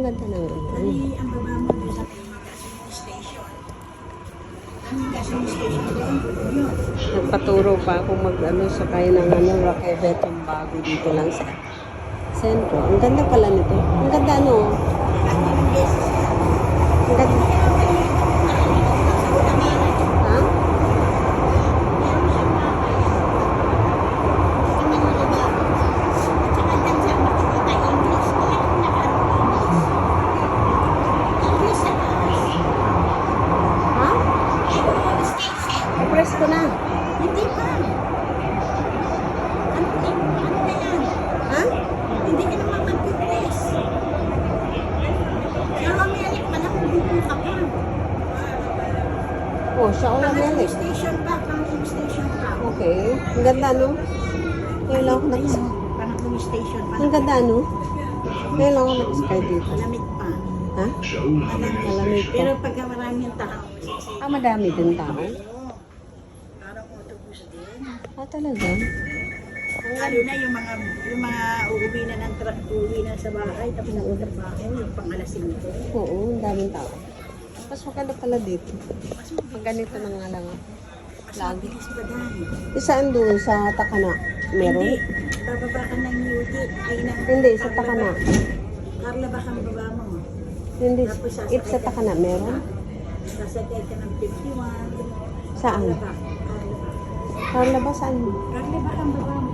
ganda ng ano. Ay, ang baba mo doon sa gasoline station. Ang gasoline station doon, yun. Nagpaturo pa ako mag-ano sakay ng ano, Roquevet yung bago dito lang sa sentro. Ang ganda pala nito. Ang ganda ano. Ang beses. Ang ganda. Ha? Ha? I-press ko na. Hindi pa. Ano na yan? Ha? Hindi ka naman mag-fitness. Pero Amerik pa lang, hindi ka pa. Oh, siya ang Pangalang namelik. station pa, pangalang station pa. Okay. Ang ganda no? Ngayon lang ako nakasakay. Pangalang station pa. Ang ganda no? Ngayon lang ako nakasakay dito. Malamig pa. Ha? Malamig pa. Pero pagka marami yung tao, Ah, madami din tao. parang autobus din. Ah, talaga? Lalo na yung mga uuwi na ng truck, uuwi na sa bahay, tapos nagtatrabaho, yung pang-alas 5. Oo, ang daming tao. Mas maganda pala dito. Pag ganito na nga lang. Lagi. Bilis pa dahil. Isaan doon sa Takana? Meron? Hindi, bababa ka ng Newgate. Ay, ng Hindi, sa Takana. Carla ba kang baba mo? Hindi. Tapos sasakay If sa ka- Takana, meron? Sasakay ka ng 51. Saan? Carla ba? Carla ba? Carla ba saan? Carla ba kang baba mo?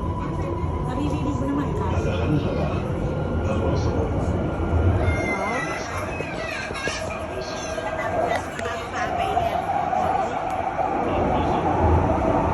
Naririnig mo naman, Carla.